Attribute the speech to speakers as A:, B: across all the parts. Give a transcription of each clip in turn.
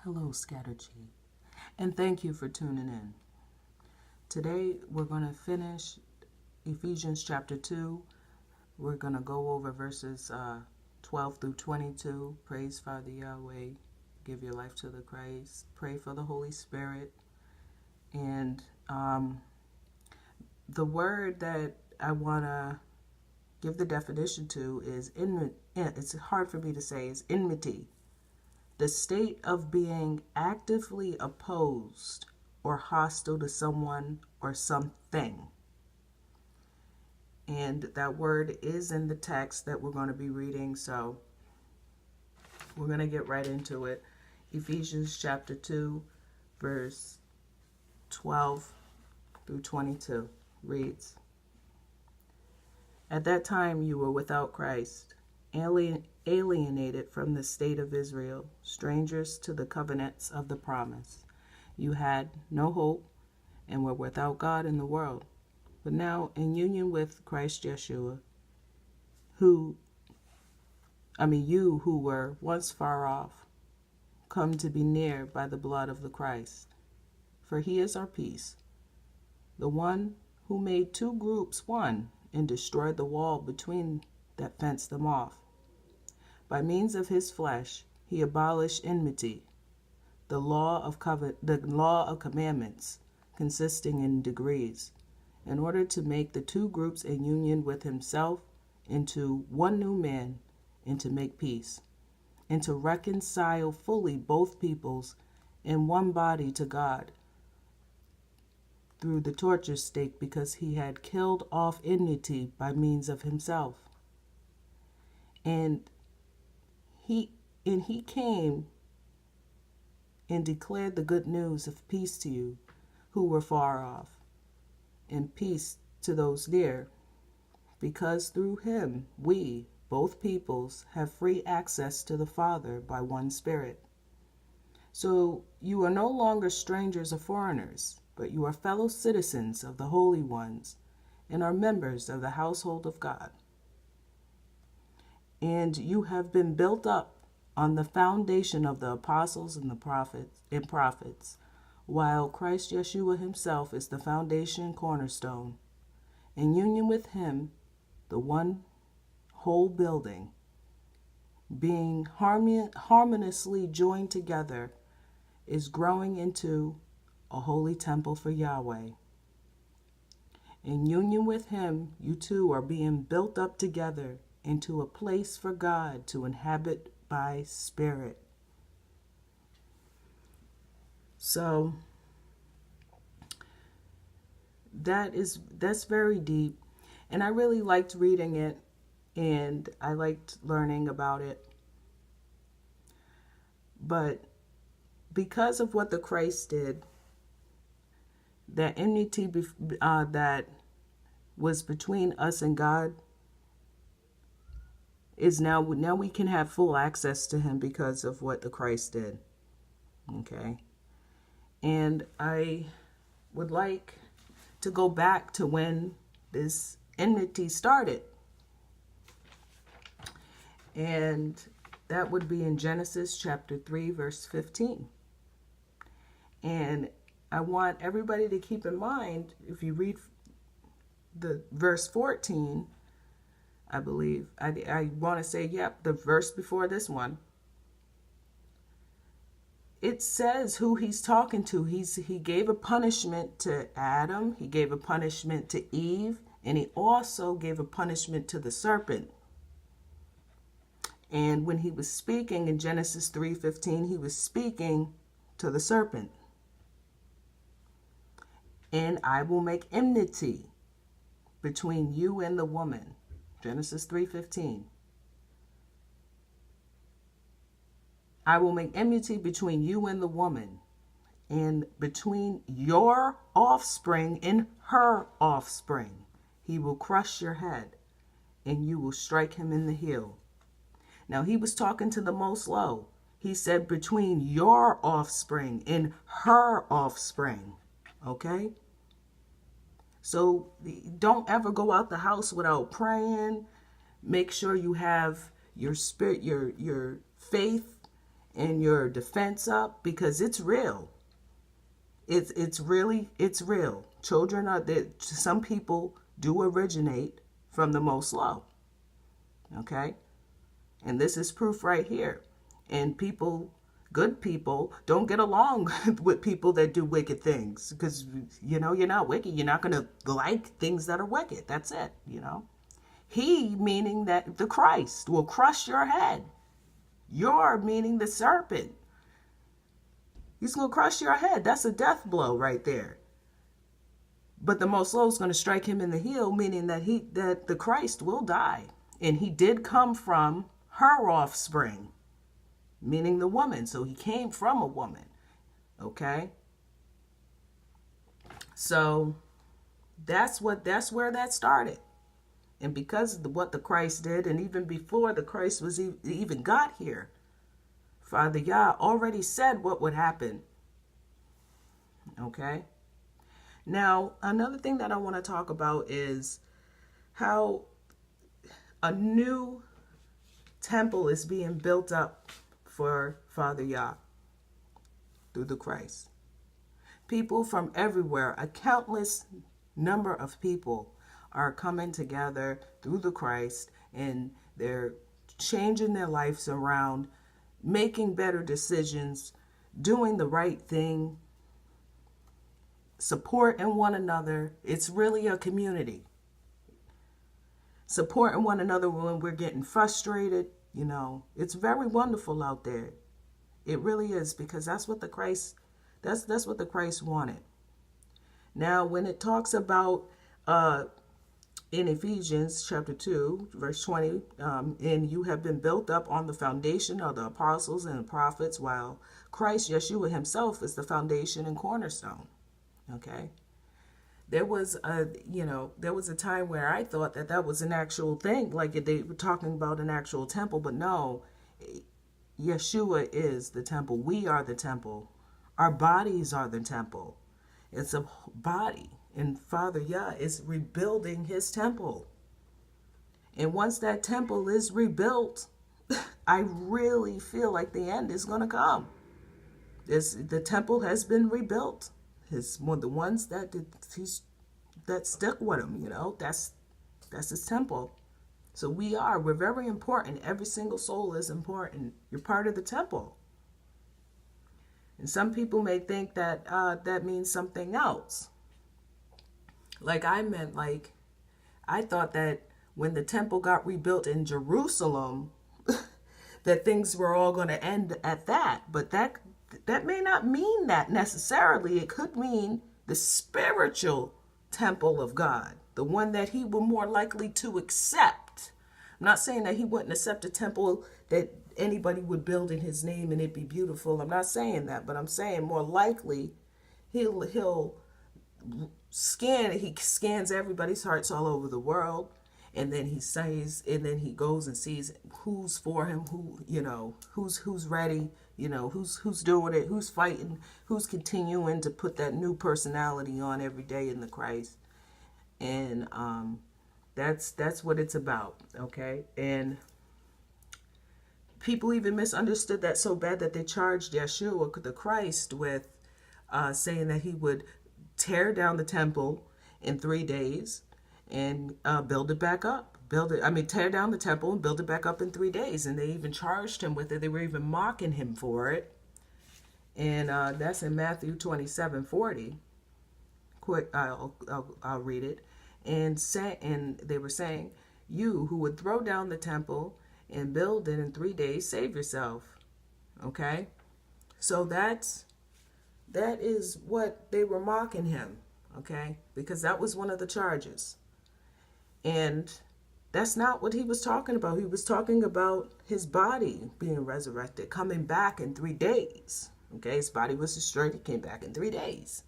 A: Hello, Scattergy, and thank you for tuning in. Today, we're going to finish Ephesians chapter 2. We're going to go over verses 12 through 22. Praise Father Yahweh. Give your life to the Christ. Pray for the Holy Spirit. And the word that I want to give the definition to is, it's hard for me to say, is enmity. The state of being actively opposed or hostile to someone or something. And that word is in the text that we're going to be reading, so we're going to get right into it. Ephesians chapter 2, verse 12 through 22 reads, "At that time you were without Christ, alienated from the state of Israel, strangers to the covenants of the promise. You had no hope and were without God in the world. But now, in union with Christ Yeshua, you who were once far off, come to be near by the blood of the Christ. For he is our peace, the one who made two groups one and destroyed the wall between that fenced them off. By means of his flesh, he abolished enmity, the law of commandments, consisting in degrees, in order to make the two groups in union with himself into one new man, and to make peace, and to reconcile fully both peoples in one body to God through the torture stake, because he had killed off enmity by means of himself. And he came and declared the good news of peace to you who were far off, and peace to those near, because through him we, both peoples, have free access to the Father by one Spirit. So you are no longer strangers or foreigners, but you are fellow citizens of the holy ones and are members of the household of God. And you have been built up on the foundation of the apostles and the prophets, while Christ Yeshua himself is the foundation cornerstone. In union with him, the one whole building, being harmoniously joined together, is growing into a holy temple for Yahweh. In union with him, you two are being built up together into a place for God to inhabit by Spirit." So that's very deep, and I really liked reading it, and I liked learning about it. But because of what the Christ did, that enmity that was between us and God is now we can have full access to him because of what the Christ did. Okay. And I would like to go back to when this enmity started. And that would be in Genesis chapter 3, verse 15. And I want everybody to keep in mind, if you read the verse 14, I believe, I want to say, the verse before this one, it says who he's talking to. He gave a punishment to Adam, he gave a punishment to Eve, and he also gave a punishment to the serpent. And when he was speaking in Genesis 3:15, he was speaking to the serpent. "And I will make enmity between you and the woman." Genesis 3:15. "I will make enmity between you and the woman, and between your offspring and her offspring. He will crush your head, and you will strike him in the heel." Now, he was talking to the Most Low. He said between your offspring and her offspring. Okay? So don't ever go out the house without praying. Make sure you have your spirit, your faith and your defense up, because it's real. It's real. Children are that some people do originate from the most low. Okay? And this is proof right here. And people, good people, don't get along with people that do wicked things, because you're not wicked. You're not going to like things that are wicked. That's it, He, meaning that the Christ, will crush your head. You're, meaning the serpent. He's going to crush your head. That's a death blow right there. But the most low is going to strike him in the heel, meaning that the Christ will die. And he did come from her offspring, meaning the woman. So he came from a woman. Okay? So that's where that started. And because of what the Christ did, and even before the Christ was even got here, Father Yah already said what would happen. Okay? Now, another thing that I want to talk about is how a new temple is being built up for Father Yah through the Christ. People from everywhere, a countless number of people are coming together through the Christ, and they're changing their lives around, making better decisions, doing the right thing, supporting one another. It's really a community. Supporting one another when we're getting frustrated, It's very wonderful out there. It really is, because that's what the Christ wanted. Now, when it talks about in Ephesians chapter 2, verse 20, and you have been built up on the foundation of the apostles and the prophets, while Christ Yeshua himself is the foundation and cornerstone. Okay? There was a time where I thought that was an actual thing, like they were talking about an actual temple, but no, Yeshua is the temple. We are the temple. Our bodies are the temple. It's a body. And Father Yah is rebuilding his temple. And once that temple is rebuilt, I really feel like the end is going to come. The temple has been rebuilt. The ones that stuck with him, that's his temple. So we're very important. Every single soul is important. You're part of the temple. And some people may think that that means something else. I thought that when the temple got rebuilt in Jerusalem, that things were all going to end at that. But that may not mean that necessarily. It could mean the spiritual temple of God, the one that he were more likely to accept. I'm not saying that he wouldn't accept a temple that anybody would build in his name and it'd be beautiful. I'm not saying that, but I'm saying more likely he scans everybody's hearts all over the world, and then he goes and sees who's for him, who's ready, who's doing it, who's fighting, who's continuing to put that new personality on every day in the Christ. And that's what it's about, okay? And people even misunderstood that so bad that they charged Yeshua, the Christ, with saying that he would tear down the temple in 3 days and build it back up. Tear down the temple and build it back up in 3 days. And they even charged him with it. They were even mocking him for it. And that's in Matthew 27:40. Quick, I'll read it. And they were saying, "You who would throw down the temple and build it in 3 days, save yourself." Okay? So that is what they were mocking him, okay? Because that was one of the charges. And that's not what he was talking about. He was talking about his body being resurrected, coming back in 3 days. Okay, his body was destroyed. He came back in 3 days.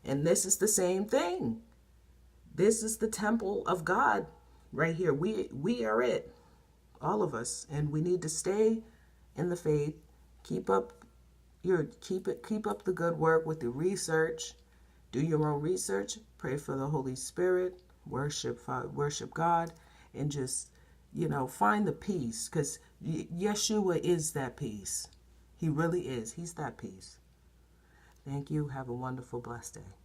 A: And this is the same thing. This is the temple of God right here. We are it, all of us. And we need to stay in the faith, keep up the good work with the research. Do your own research. Pray for the Holy Spirit. Worship God, and just find the peace, because Yeshua is that peace. He really is. He's that peace. Thank you. Have a wonderful, blessed day.